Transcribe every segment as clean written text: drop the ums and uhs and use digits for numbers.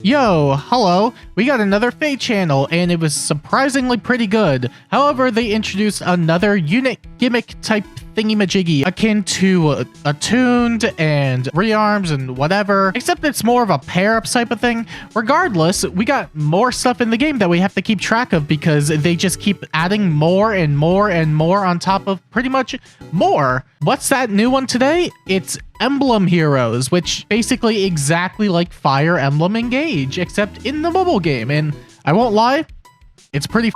Yo, hello. We got another Fate channel, and it was surprisingly pretty good. However, they introduced another unit gimmick type thingy-majiggy akin to attuned and rearms and whatever, except it's more of a pair-up type of thing. Regardless, we got more stuff in the game that we have to keep track of because they just keep adding more and more and more on top of pretty much more. What's that new one today? It's Emblem Heroes, which basically exactly like Fire Emblem Engage, except in the mobile game, and I won't lie, it's pretty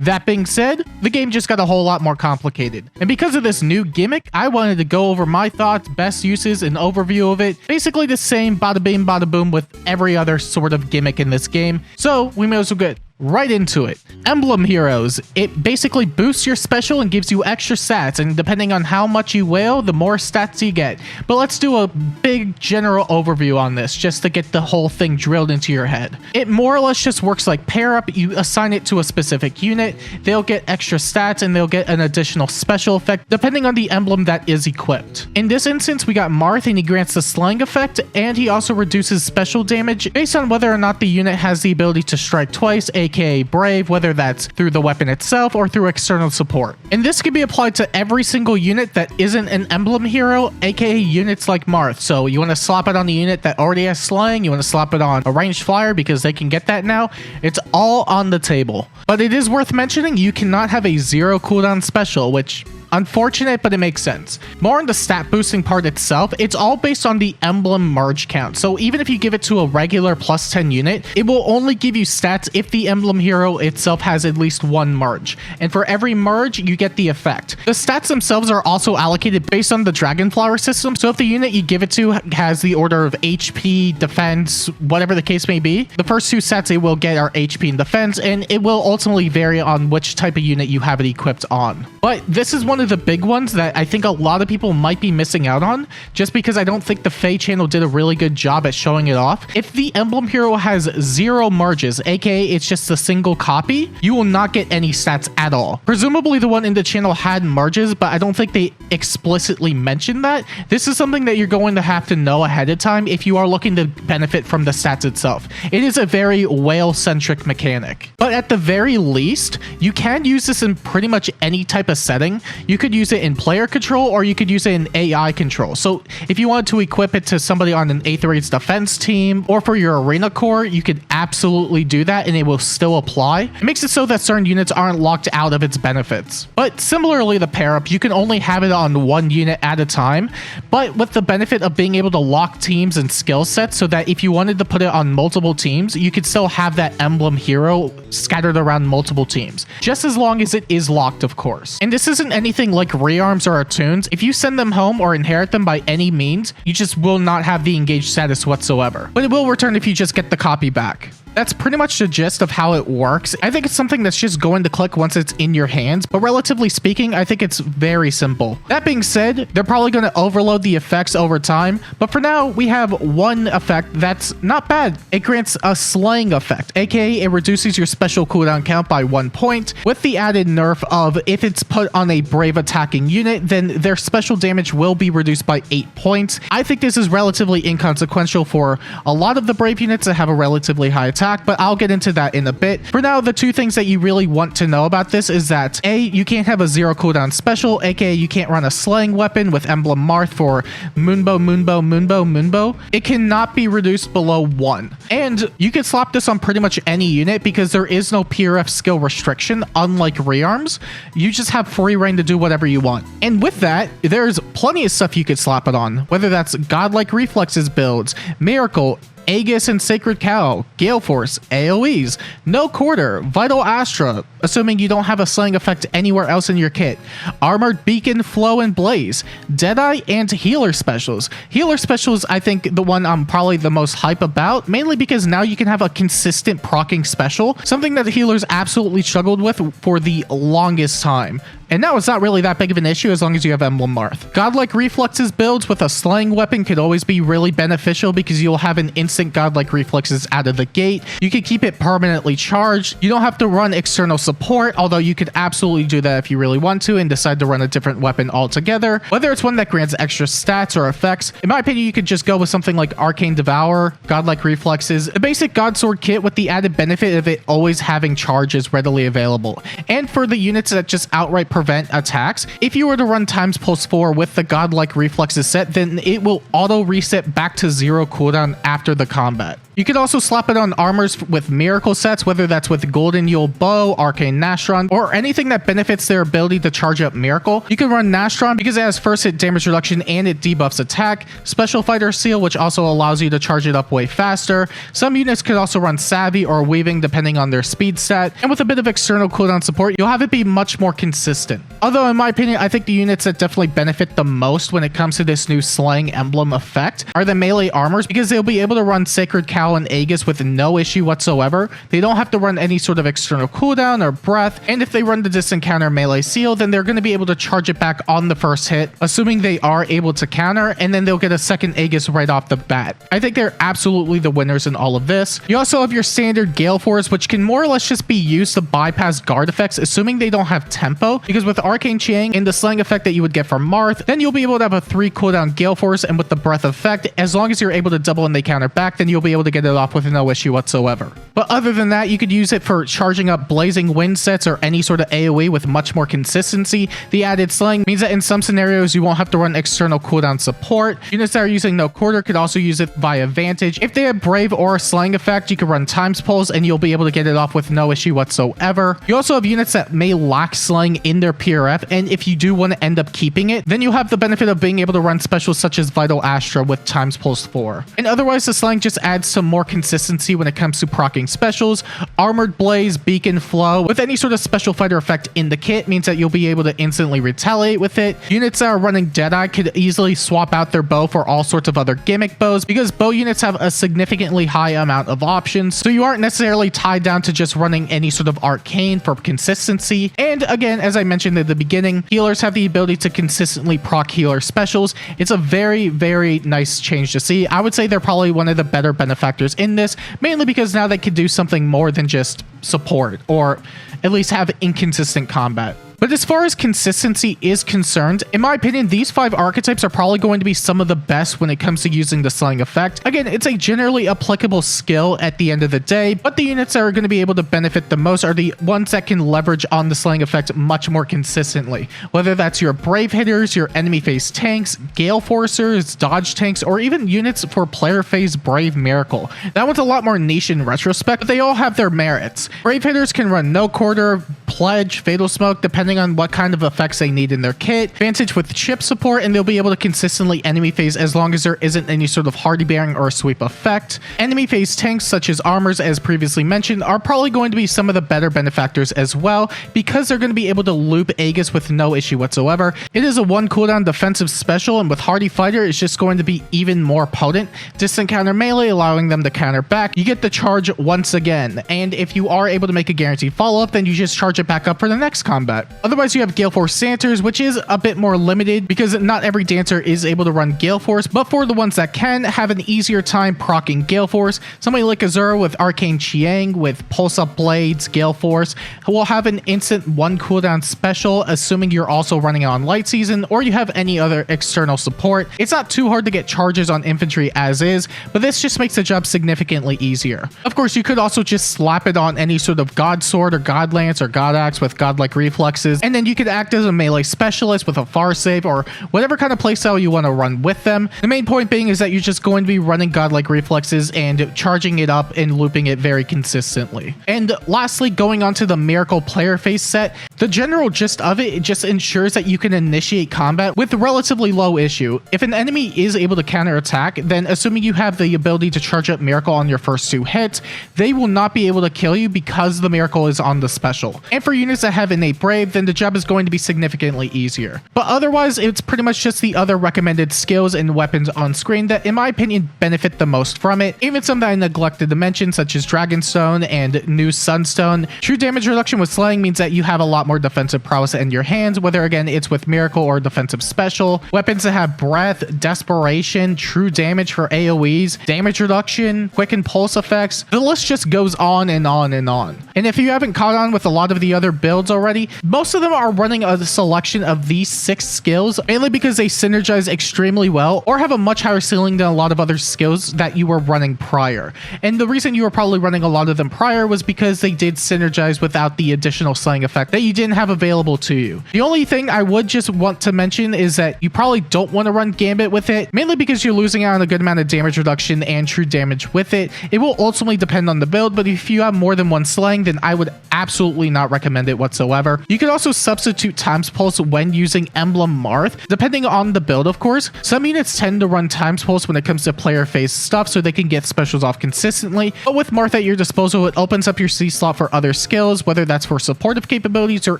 That being said, the game just got a whole lot more complicated. And because of this new gimmick, I wanted to go over my thoughts, best uses, and overview of it. Basically the same bada bing bada boom with every other sort of gimmick in this game. So we may as well get right into it. Emblem Heroes. It basically boosts your special and gives you extra stats, and depending on how much you wail, the more stats you get. But let's do a big general overview on this, just to get the whole thing drilled into your head. It more or less just works like pair up. You assign it to a specific unit, they'll get extra stats, and they'll get an additional special effect, depending on the emblem that is equipped. In this instance, we got Marth, and he grants the slaying effect, and he also reduces special damage based on whether or not the unit has the ability to strike twice, aka Brave, whether that's through the weapon itself or through external support. And this can be applied to every single unit that isn't an emblem hero, aka units like Marth. So you want to slap it on the unit that already has slaying, you want to slap it on a ranged flyer because they can get that now. It's all on the table. But it is worth mentioning you cannot have a 0 cooldown special, which unfortunate, but it makes sense. More on the stat boosting part itself, it's all based on the emblem merge count. So even if you give it to a regular plus 10 unit, it will only give you stats if the emblem hero itself has at least one merge. And for every merge, you get the effect. The stats themselves are also allocated based on the dragon flower system. So if the unit you give it to has the order of HP, defense, whatever the case may be, the first two stats it will get are HP and defense, and it will ultimately vary on which type of unit you have it equipped on. But this is one of the big ones that I think a lot of people might be missing out on, just because I don't think the Faye channel did a really good job at showing it off. If the emblem hero has 0 merges, aka it's just a single copy, you will not get any stats at all. Presumably the one in the channel had merges, but I don't think they explicitly mentioned that. This is something that you're going to have to know ahead of time if you are looking to benefit from the stats itself. It is a very whale-centric mechanic. But at the very least, you can use this in pretty much any type of setting. You could use it in player control, or you could use it in AI control. So if you wanted to equip it to somebody on an 8th rates defense team, or for your arena core, you could absolutely do that and it will still apply. It makes it so that certain units aren't locked out of its benefits. But similarly, the pair up, you can only have it on one unit at a time, but with the benefit of being able to lock teams and skill sets, so that if you wanted to put it on multiple teams, you could still have that emblem hero scattered around multiple teams, just as long as it is locked, of course. And this isn't anything like rearms or attunes. If you send them home or inherit them by any means, you just will not have the engaged status whatsoever. But it will return if you just get the copy back. That's pretty much the gist of how it works. I think it's something that's just going to click once it's in your hands, but relatively speaking, I think it's very simple. That being said, they're probably going to overload the effects over time, but for now, we have one effect that's not bad. It grants a slaying effect, aka it reduces your special cooldown count by 1 point, with the added nerf of if it's put on a brave attacking unit, then their special damage will be reduced by 8 points. I think this is relatively inconsequential for a lot of the brave units that have a relatively high attack, but I'll get into that in a bit. For now, the two things that you really want to know about this is that A, you can't have a 0 cooldown special, aka you can't run a slaying weapon with Emblem Marth for Moonbow. It cannot be reduced below 1. And you can slap this on pretty much any unit because there is no PRF skill restriction, unlike rearms. You just have free reign to do whatever you want. And with that, there's plenty of stuff you could slap it on, whether that's godlike reflexes builds, miracle, Aegis and Sacred Cow, Gale Force, AoEs, No Quarter, Vital Astra, assuming you don't have a slaying effect anywhere else in your kit, Armored Beacon, Flow, and Blaze, Deadeye, and Healer Specials. Healer Specials, I think the one I'm probably the most hype about, mainly because now you can have a consistent proccing special, something that the healers absolutely struggled with for the longest time. And now it's not really that big of an issue as long as you have Emblem Marth. Godlike Reflexes builds with a slaying weapon could always be really beneficial because you'll have an instant instant godlike reflexes out of the gate. You can keep it permanently charged. You don't have to run external support, although you could absolutely do that if you really want to and decide to run a different weapon altogether. Whether it's one that grants extra stats or effects, in my opinion, you could just go with something like Arcane Devour, godlike reflexes, a basic God Sword kit with the added benefit of it always having charges readily available. And for the units that just outright prevent attacks, if you were to run times pulse 4 with the godlike reflexes set, then it will auto reset back to 0 cooldown after the combat. You could also slap it on armors with miracle sets, whether that's with Golden Yule Bow, Arcane Nastron, or anything that benefits their ability to charge up Miracle. You can run Nastron because it has first hit damage reduction and it debuffs attack, Special Fighter Seal, which also allows you to charge it up way faster. Some units could also run Savvy or Weaving depending on their speed stat, and with a bit of external cooldown support, you'll have it be much more consistent. Although in my opinion, I think the units that definitely benefit the most when it comes to this new Slaying Emblem effect are the melee armors, because they'll be able to run Sacred Cowl and Aegis with no issue whatsoever. They don't have to run any sort of external cooldown or breath, and if they run the distant counter melee seal, then they're going to be able to charge it back on the first hit, assuming they are able to counter, and then they'll get a second Aegis right off the bat. I think they're absolutely the winners in all of this. You also have your standard Gale Force, which can more or less just be used to bypass guard effects, assuming they don't have tempo, because with Arcane Chiang and the slaying effect that you would get from Marth, then you'll be able to have a 3 cooldown Gale Force, and with the breath effect, as long as you're able to double and they counter back, then you'll be able to get it off with no issue whatsoever. But other than that, you could use it for charging up Blazing Wind sets or any sort of AoE with much more consistency. The added slaying means that in some scenarios you won't have to run external cooldown support. Units that are using no quarter could also use it via Vantage. If they have Brave or a slaying effect, you can run Times Pulse and you'll be able to get it off with no issue whatsoever. You also have units that may lack slaying in their PRF, and if you do want to end up keeping it, then you have the benefit of being able to run specials such as Vital Astra with Times Pulse 4. And otherwise, the slaying just adds some more consistency when it comes to proccing specials. Armored Blaze, Beacon Flow, with any sort of special fighter effect in the kit means that you'll be able to instantly retaliate with it. Units that are running Deadeye could easily swap out their bow for all sorts of other gimmick bows, because bow units have a significantly high amount of options, so you aren't necessarily tied down to just running any sort of arcane for consistency. And again, as I mentioned at the beginning, healers have the ability to consistently proc healer specials. It's a very, very nice change to see. I would say they're probably one of the better benefactors in this, mainly because now they can do something more than just support, or at least have inconsistent combat. But as far as consistency is concerned, in my opinion, these 5 archetypes are probably going to be some of the best when it comes to using the slaying effect. Again, it's a generally applicable skill at the end of the day, but the units that are going to be able to benefit the most are the ones that can leverage on the slaying effect much more consistently. Whether that's your brave hitters, your enemy phase tanks, gale forcers, dodge tanks, or even units for player phase brave miracle. That one's a lot more niche in retrospect, but they all have their merits. Brave hitters can run no quarter, pledge, fatal smoke, depending on what kind of effects they need in their kit. Vantage with chip support, and they'll be able to consistently enemy phase as long as there isn't any sort of hardy bearing or sweep effect. Enemy phase tanks such as armors, as previously mentioned, are probably going to be some of the better benefactors as well, because they're going to be able to loop Aegis with no issue whatsoever. It is a 1 cooldown defensive special, and with hardy fighter, it's just going to be even more potent. Distant counter melee, allowing them to counter back. You get the charge once again, and if you are able to make a guaranteed follow-up, then you just charge it back up for the next combat. Otherwise, you have Gale Force Dancers, which is a bit more limited because not every dancer is able to run Gale Force, but for the ones that can, have an easier time proccing Gale Force. Somebody like Azura with Arcane Chiang with Pulse Up Blades, Gale Force, will have an instant 1 cooldown special, assuming you're also running on Light Season or you have any other external support. It's not too hard to get charges on infantry as is, but this just makes the job significantly easier. Of course, you could also just slap it on any sort of God Sword or God Lance or God Axe with Godlike Reflexes, and then you could act as a melee specialist with a far save or whatever kind of playstyle you want to run with them. The main point being is that you're just going to be running Godlike Reflexes and charging it up and looping it very consistently. And lastly, going on to the Miracle player face set, the general gist of it just ensures that you can initiate combat with relatively low issue. If an enemy is able to counterattack, then assuming you have the ability to charge up Miracle on your first 2 hits, they will not be able to kill you because the Miracle is on the special. And for units that have innate Brave, then the job is going to be significantly easier. But otherwise, it's pretty much just the other recommended skills and weapons on screen that, in my opinion, benefit the most from it. Even some that I neglected to mention, such as Dragonstone and New Sunstone. True damage reduction with slaying means that you have a lot lot more defensive prowess in your hands, whether again it's with miracle or defensive special. Weapons that have breath, desperation, true damage for AoEs, damage reduction, quick and pulse effects. The list just goes on and on and on. And if you haven't caught on with a lot of the other builds already, most of them are running a selection of these 6 skills, mainly because they synergize extremely well or have a much higher ceiling than a lot of other skills that you were running prior. And the reason you were probably running a lot of them prior was because they did synergize without the additional slaying effect that you didn't have available to you. The only thing I would just want to mention is that you probably don't want to run Gambit with it, mainly because you're losing out on a good amount of damage reduction and true damage with it. It will ultimately depend on the build, but if you have more than one slaying, then I would absolutely not recommend it whatsoever. You could also substitute Times Pulse when using Emblem Marth, depending on the build, of course. Some units tend to run Times Pulse when it comes to player phase stuff so they can get specials off consistently, but with Marth at your disposal, it opens up your C slot for other skills, whether that's for supportive capabilities or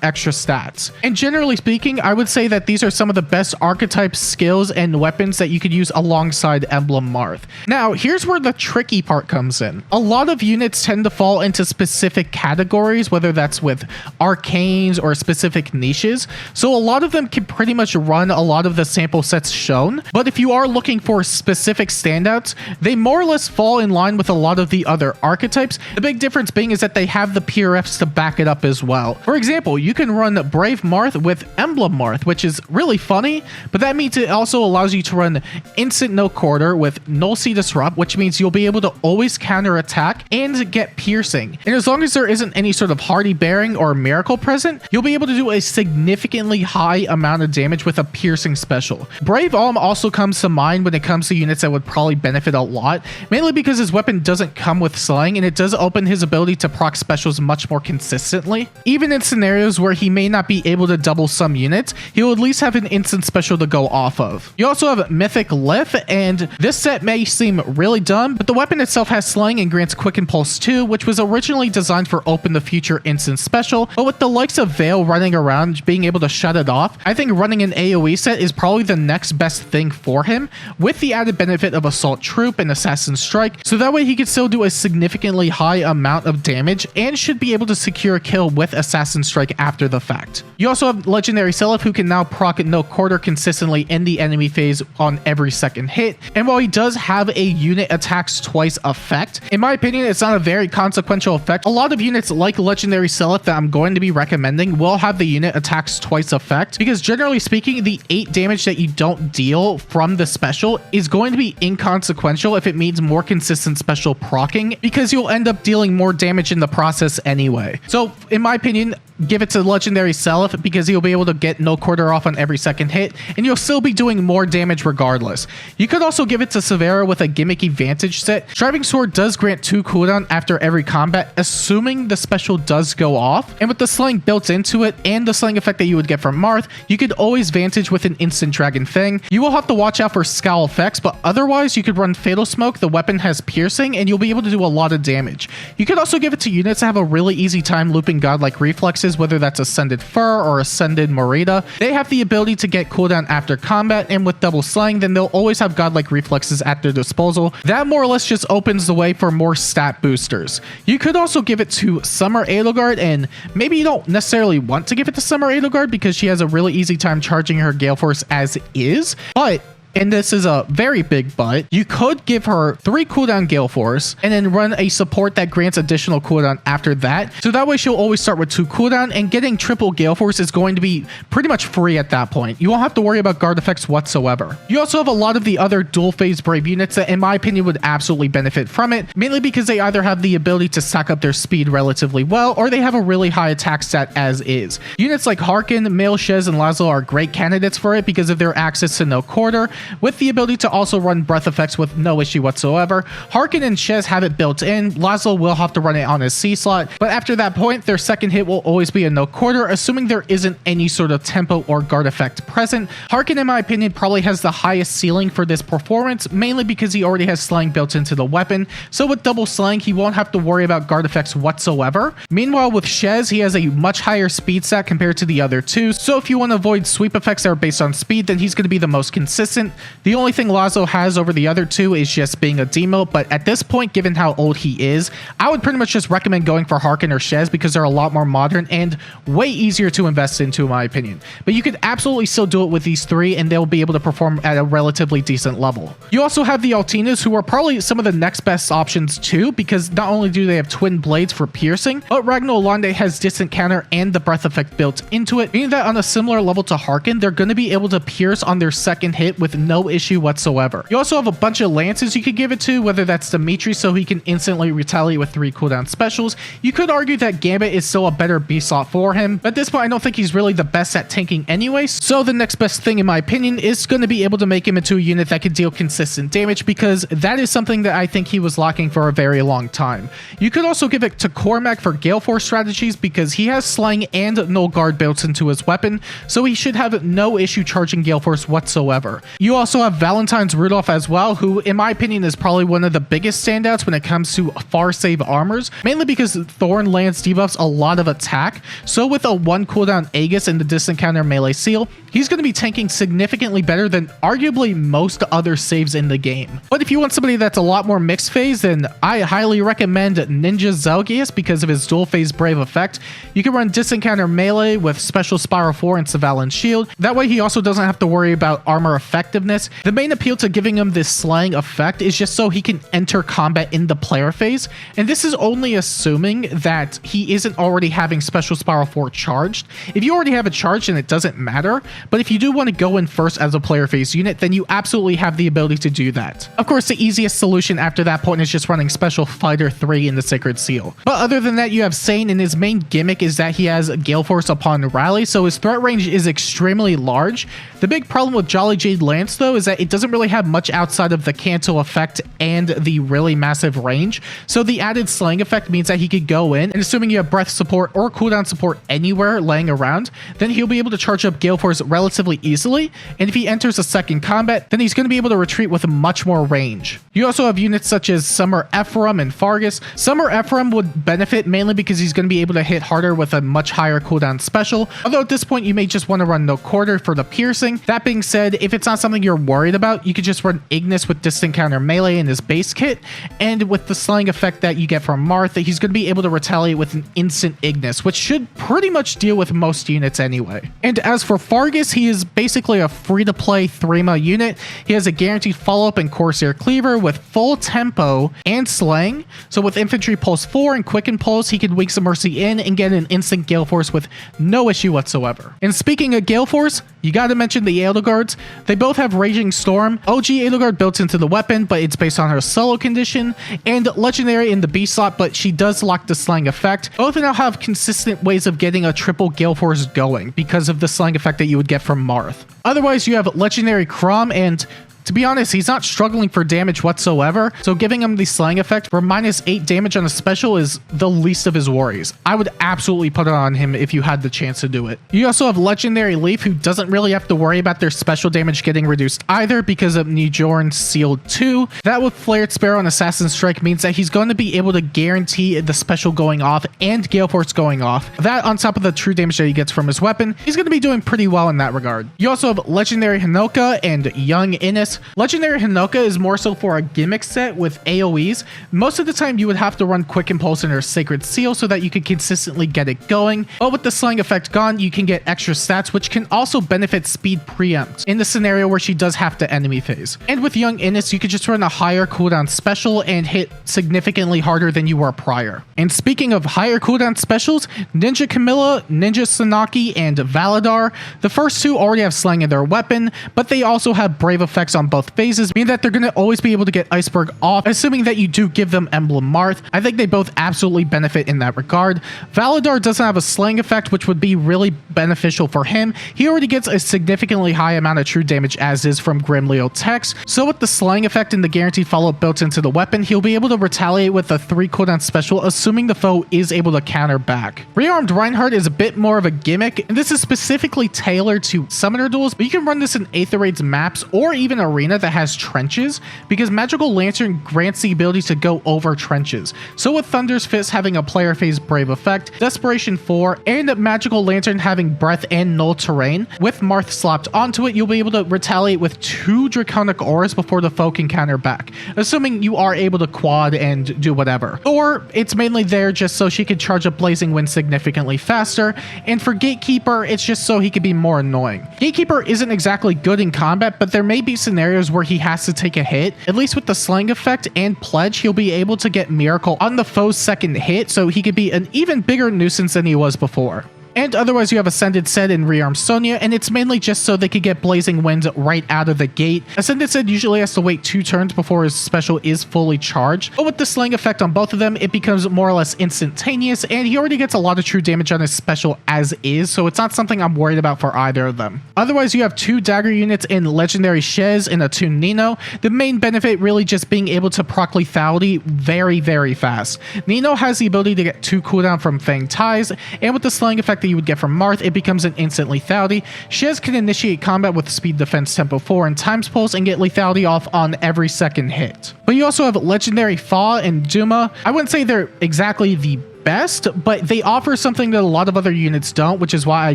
extra stats. And generally speaking, I would say that these are some of the best archetype skills and weapons that you could use alongside Emblem Marth. Now, here's where the tricky part comes in. A lot of units tend to fall into specific categories, whether that's with arcanes or specific niches, so a lot of them can pretty much run a lot of the sample sets shown, but if you are looking for specific standouts, they more or less fall in line with a lot of the other archetypes. The big difference being is that they have the PRFs to back it up as well. For example, you can run Brave Marth with Emblem Marth, which is really funny, but that means it also allows you to run instant no quarter with Null C Disrupt, which means you'll be able to always counter attack and get piercing. And as long as there isn't any sort of hardy bearing or miracle present, you'll be able to do a significantly high amount of damage with a piercing special. Brave Alm also comes to mind when it comes to units that would probably benefit a lot, mainly because his weapon doesn't come with slaying and it does open his ability to proc specials much more consistently. Even in scenarios where he may not be able to double some units, he'll at least have an instant special to go off of. You also have Mythic Lif, and this set may seem really dumb, but the weapon itself has slaying and grants quick impulse too, which was originally designed for open the future instant special, but with the likes of Veil running around being able to shut it off, I think running an AoE set is probably the next best thing for him, with the added benefit of Assault Troop and Assassin Strike, so that way he could still do a significantly high amount of damage and should be able to secure a kill with Assassin Strike after the fact. You also have Legendary Seliph, who can now proc no quarter consistently in the enemy phase on every second hit, and while he does have a unit attacks twice effect, in my opinion it's not a very consequential effect. A lot of units like Legendary Seliph that I'm going to be recommending will have the unit attacks twice effect, because generally speaking the 8 damage that you don't deal from the special is going to be inconsequential if it means more consistent special proccing, because you'll end up dealing more damage in the process anyway. So in my opinion, give it to Legendary Seliph because he'll be able to get no quarter off on every second hit, and you'll still be doing more damage regardless. You could also give it to Severa with a gimmicky Vantage set. Striving Sword does grant 2 cooldown after every combat, assuming the special does go off, and with the slaying built into it and the slaying effect that you would get from Marth, you could always Vantage with an instant Dragon Fang. You will have to watch out for Scowl effects, but otherwise you could run Fatal Smoke, the weapon has piercing, and you'll be able to do a lot of damage. You could also give it to units that have a really easy time looping godlike reflexes, whether that's Ascended Fur or Ascended Morita. They have the ability to get cooldown after combat, and with double slaying, then they'll always have godlike reflexes at their disposal. That more or less just opens the way for more stat boosters. You could also give it to Summer Edelgard, and maybe you don't necessarily want to give it to Summer Edelgard because she has a really easy time charging her Gale Force as is, but and this is a very big but, you could give her 3 cooldown Gale Force and then run a support that grants additional cooldown after that. So that way she'll always start with 2 cooldown, and getting triple Gale Force is going to be pretty much free at that point. You won't have to worry about guard effects whatsoever. You also have a lot of the other dual phase Brave units that in my opinion would absolutely benefit from it, mainly because they either have the ability to stack up their speed relatively well, or they have a really high attack stat as is. Units like Harkin, Male Shez, and Laszlo are great candidates for it because of their access to no quarter, with the ability to also run breath effects with no issue whatsoever. Harkin and Shez have it built in. Laszlo will have to run it on his C slot, but after that point, their second hit will always be a no quarter, assuming there isn't any sort of tempo or guard effect present. Harkin, in my opinion, probably has the highest ceiling for this performance, mainly because he already has slaying built into the weapon, so with double slaying, he won't have to worry about guard effects whatsoever. Meanwhile, with Shez, he has a much higher speed stat compared to the other two, so if you want to avoid sweep effects that are based on speed, then he's going to be the most consistent. The only thing Lazo has over the other two is just being a demote, but at this point, given how old he is, I would pretty much just recommend going for Harken or Shez because they're a lot more modern and way easier to invest into, in my opinion. But you could absolutely still do it with these three, and they'll be able to perform at a relatively decent level. You also have the Altinas, who are probably some of the next best options too, because not only do they have twin blades for piercing, but Ragnar Lande has distant counter and the breath effect built into it, meaning that on a similar level to Harken, they're going to be able to pierce on their second hit with no issue whatsoever. You also have a bunch of lances you could give it to, whether that's Dimitri so he can instantly retaliate with 3 cooldown specials. You could argue that Gambit is still a better B slot for him, but at this point I don't think he's really the best at tanking anyway, so the next best thing in my opinion is going to be able to make him into a unit that can deal consistent damage, because that is something that I think he was lacking for a very long time. You could also give it to Cormac for Gale Force strategies because he has Slang and Null Guard built into his weapon, so he should have no issue charging Gale Force whatsoever. You also have Valentine's Rudolph as well, who in my opinion is probably one of the biggest standouts when it comes to far save armors, mainly because Thorn Lance debuffs a lot of attack, so with a 1 cooldown Aegis and the distant counter melee seal, he's going to be tanking significantly better than arguably most other saves in the game. But if you want somebody that's a lot more mixed phase, then I highly recommend Ninja Zelgius because of his dual phase Brave effect. You can run distant counter melee with Special Spiral 4 and Savalan Shield. That way he also doesn't have to worry about armor effectiveness. The main appeal to giving him this slang effect is just so he can enter combat in the player phase, and this is only assuming that he isn't already having Special Spiral 4 charged. If you already have it charged, then it doesn't matter, but if you do want to go in first as a player phase unit, then you absolutely have the ability to do that. Of course, the easiest solution after that point is just running Special Fighter 3 in the Sacred Seal. But other than that, you have Sane, and his main gimmick is that he has Gale Force upon rally, so his threat range is extremely large. The big problem with Jolly Jade Lance though is that it doesn't really have much outside of the cancel effect and the really massive range, so the added slang effect means that he could go in, and assuming you have breath support or cooldown support anywhere laying around, then he'll be able to charge up Gale Force relatively easily, and if he enters a second combat, then he's going to be able to retreat with much more range. You also have units such as Summer Ephraim and Fargus. Summer Ephraim would benefit mainly because he's going to be able to hit harder with a much higher cooldown special, although at this point you may just want to run No Quarter for the piercing. That being said, if it's not something you're worried about, you could just run Ignis with distant counter melee in his base kit, and with the slang effect that you get from Marth, he's going to be able to retaliate with an instant Ignis, which should pretty much deal with most units anyway. And as for Fargus, he is basically a free-to-play 3-ma unit. He has a guaranteed follow-up in Corsair Cleaver with full tempo and slang, so with Infantry Pulse 4 and Quicken Pulse, he can Wings of Mercy in and get an instant Gale Force with no issue whatsoever. And speaking of Gale Force, you gotta mention the Edelgards. They both have Raging Storm, OG Edelgard built into the weapon, but it's based on her solo condition, and Legendary in the B slot, but she does lock the slang effect. Both now have consistent ways of getting a triple Gale Force going because of the slang effect that you would get from Marth. Otherwise, you have Legendary Crom, and to be honest, he's not struggling for damage whatsoever, so giving him the slang effect for -8 damage on a special is the least of his worries. I would absolutely put it on him if you had the chance to do it. You also have Legendary Leaf, who doesn't really have to worry about their special damage getting reduced either because of Nijorn Sealed 2. That with Flared Sparrow and Assassin Strike means that he's going to be able to guarantee the special going off and Gale Force going off. That on top of the true damage that he gets from his weapon, he's going to be doing pretty well in that regard. You also have Legendary Hinoka and Young Innis. Legendary Hinoka is more so for a gimmick set with AoEs. Most of the time you would have to run Quick Impulse in her Sacred Seal so that you could consistently get it going, but with the slang effect gone, you can get extra stats, which can also benefit Speed Preempt in the scenario where she does have to enemy phase. And with Young Innis, you could just run a higher cooldown special and hit significantly harder than you were prior. And speaking of higher cooldown specials, Ninja Camilla, Ninja Sanaki, and Valadar, the first two already have slang in their weapon, but they also have Brave effects on both phases, meaning that they're going to always be able to get Iceberg off, assuming that you do give them Emblem Marth. I think they both absolutely benefit in that regard. Valadar doesn't have a slang effect, which would be really beneficial for him. He already gets a significantly high amount of true damage as is from Grimleo Tex, so with the slang effect and the guaranteed follow-up built into the weapon, he'll be able to retaliate with a 3 cooldown special, assuming the foe is able to counter back. Rearmed Reinhardt is a bit more of a gimmick, and this is specifically tailored to summoner duels, but you can run this in Aether Raid's maps or even a arena that has trenches, because Magical Lantern grants the ability to go over trenches. So with Thunder's Fist having a player phase brave effect, Desperation 4, and Magical Lantern having breath and null terrain, with Marth slapped onto it, you'll be able to retaliate with 2 Draconic Auras before the foe can counter back, assuming you are able to quad and do whatever. Or it's mainly there just so she can charge up Blazing Wind significantly faster, and for Gatekeeper, it's just so he can be more annoying. Gatekeeper isn't exactly good in combat, but there may be scenarios where he has to take a hit. At least with the Slang effect and Pledge, he'll be able to get Miracle on the foe's second hit, so he could be an even bigger nuisance than he was before. And otherwise, you have Ascended Set and Rearmed Sonya, and it's mainly just so they could get Blazing Wind right out of the gate. Ascended Set usually has to wait 2 turns before his special is fully charged, but with the Slang effect on both of them, it becomes more or less instantaneous, and he already gets a lot of true damage on his special as is, so it's not something I'm worried about for either of them. Otherwise, you have 2 dagger units in Legendary Shez and Attune Nino, the main benefit really just being able to proc lethality very, very fast. Nino has the ability to get 2 cooldown from Fang Ties, and with the Slang effect that you would get from Marth, it becomes an instant lethality. Shez can initiate combat with speed defense tempo 4 and times pulse and get lethality off on every second hit. But you also have Legendary Fa and Duma. I wouldn't say they're exactly the best, but they offer something that a lot of other units don't, which is why I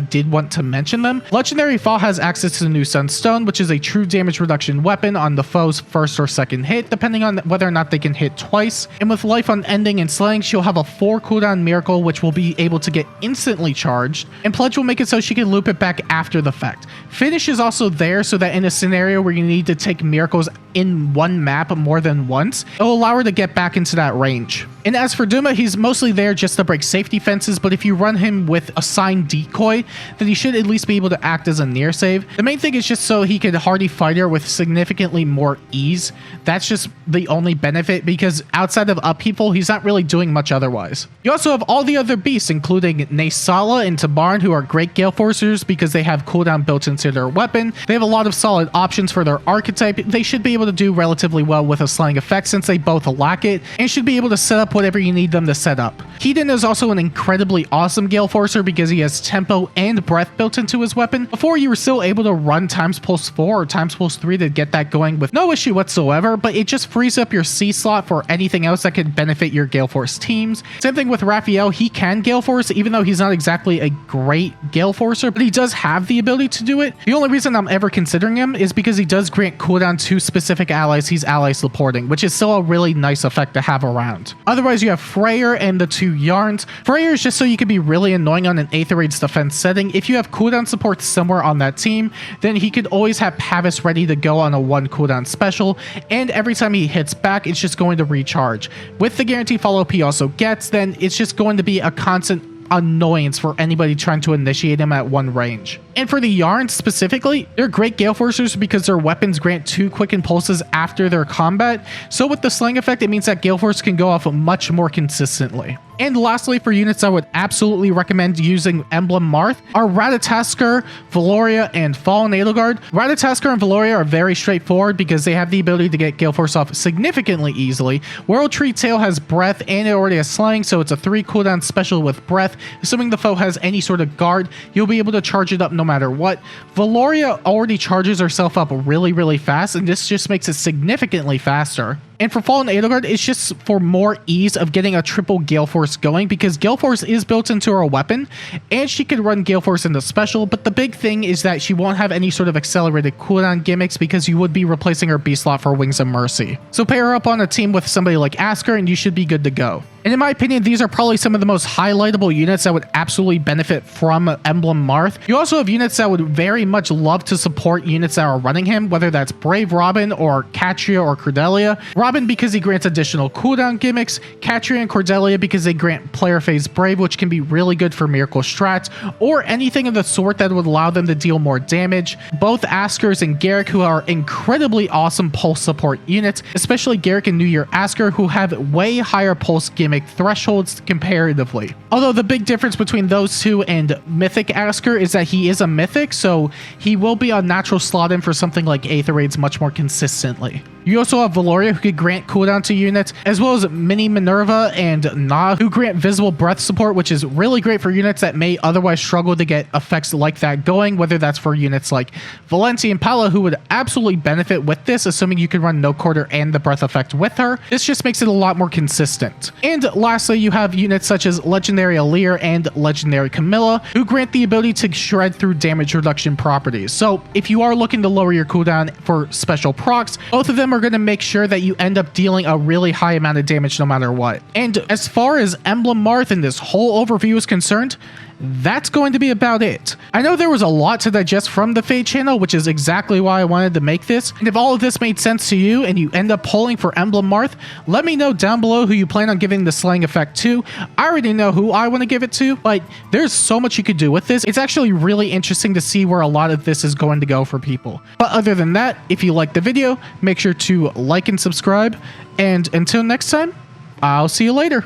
did want to mention them. Legendary Fall has access to the new Sunstone, which is a true damage reduction weapon on the foe's first or second hit, depending on whether or not they can hit twice. And with Life Unending and Slaying, she'll have a 4 cooldown Miracle, which will be able to get instantly charged, and Pledge will make it so she can loop it back after the effect. Finish is also there so that in a scenario where you need to take Miracles in one map more than once, it'll allow her to get back into that range. And as for Duma, he's mostly there just to break safety fences, but if you run him with Assigned Decoy, then he should at least be able to act as a near save. The main thing is just so he can hardy fighter with significantly more ease. That's just the only benefit, because outside of upheaval, he's not really doing much otherwise. You also have all the other beasts, including Naysala and Tabarn, who are great Gale Forcers because they have cooldown built into their weapon. They have a lot of solid options for their archetype. They should be able to do relatively well with a Slang effect since they both lack it, and should be able to set up whatever you need them to set up. Keaton is also an incredibly awesome Gale Forcer because he has tempo and breath built into his weapon. Before, you were still able to run times pulse 4 or times pulse 3 to get that going with no issue whatsoever, but it just frees up your C slot for anything else that could benefit your Gale Force teams. Same thing with Raphael. He can Gale Force even though he's not exactly a great Gale Forcer, but he does have the ability to do it. The only reason I'm ever considering him is because he does grant cooldown to specific allies he's ally supporting, which is still a really nice effect to have around. Otherwise, you have Freyr and the 2 Yarns. Freyr is just so you can be really annoying on an Aether Raid's defense setting. If you have cooldown support somewhere on that team, then he could always have Pavis ready to go on a 1 cooldown special, and every time he hits back, it's just going to recharge. With the guarantee follow-up he also gets, then it's just going to be a constant annoyance for anybody trying to initiate him at 1 range. And for the Yarns specifically, they're great Gale Forcers because their weapons grant 2 quicken pulses after their combat. So with the Slang effect, it means that Gale Force can go off much more consistently. And lastly, for units I would absolutely recommend using Emblem Marth are Ratatoskr, Valoria, and Fallen Edelgard. Ratatoskr and Valoria are very straightforward because they have the ability to get Gale Force off significantly easily. World Tree Tail has breath and it already has Slaying, so it's a 3 cooldown special with breath. Assuming the foe has any sort of guard, you'll be able to charge it up no matter what. Valoria already charges herself up really, really fast, and this just makes it significantly faster. And for Fallen Edelgard, it's just for more ease of getting a triple Gale Force going because Gale Force is built into her weapon and she can run Gale Force into special, but the big thing is that she won't have any sort of accelerated cooldown gimmicks because you would be replacing her B slot for Wings of Mercy. So pair her up on a team with somebody like Asker and you should be good to go. And in my opinion, these are probably some of the most highlightable units that would absolutely benefit from Emblem Marth. You also have units that would very much love to support units that are running him, whether that's Brave Robin or Catria or Cordelia. Robin because he grants additional cooldown gimmicks, Catria and Cordelia because they grant player phase Brave, which can be really good for Miracle strats, or anything of the sort that would allow them to deal more damage. Both Askers and Garrick, who are incredibly awesome pulse support units, especially Garrick and New Year Asker, who have way higher pulse gimmick thresholds comparatively. Although the big difference between those two and Mythic Asker is that he is a Mythic, so he will be a natural slot in for something like Aether Raids much more consistently. You also have Valoria, who could grant cooldown to units, as well as Mini Minerva and Na, who grant visible breath support, which is really great for units that may otherwise struggle to get effects like that going, whether that's for units like Valencia and Pala, who would absolutely benefit with this, assuming you can run No Quarter and the breath effect with her. This just makes it a lot more consistent. And lastly, you have units such as Legendary Alir and Legendary Camilla, who grant the ability to shred through damage reduction properties. So if you are looking to lower your cooldown for special procs, both of them are going to make sure that you end up dealing a really high amount of damage no matter what. And as far as Emblem Marth and this whole overview is concerned, that's going to be about it. I know there was a lot to digest from the Fade channel, which is exactly why I wanted to make this. And if all of this made sense to you and you end up pulling for Emblem Marth, let me know down below who you plan on giving the slaying effect to. I already know who I want to give it to, but there's so much you could do with this. It's actually really interesting to see where a lot of this is going to go for people. But other than that, if you liked the video, make sure to like and subscribe. And until next time, I'll see you later.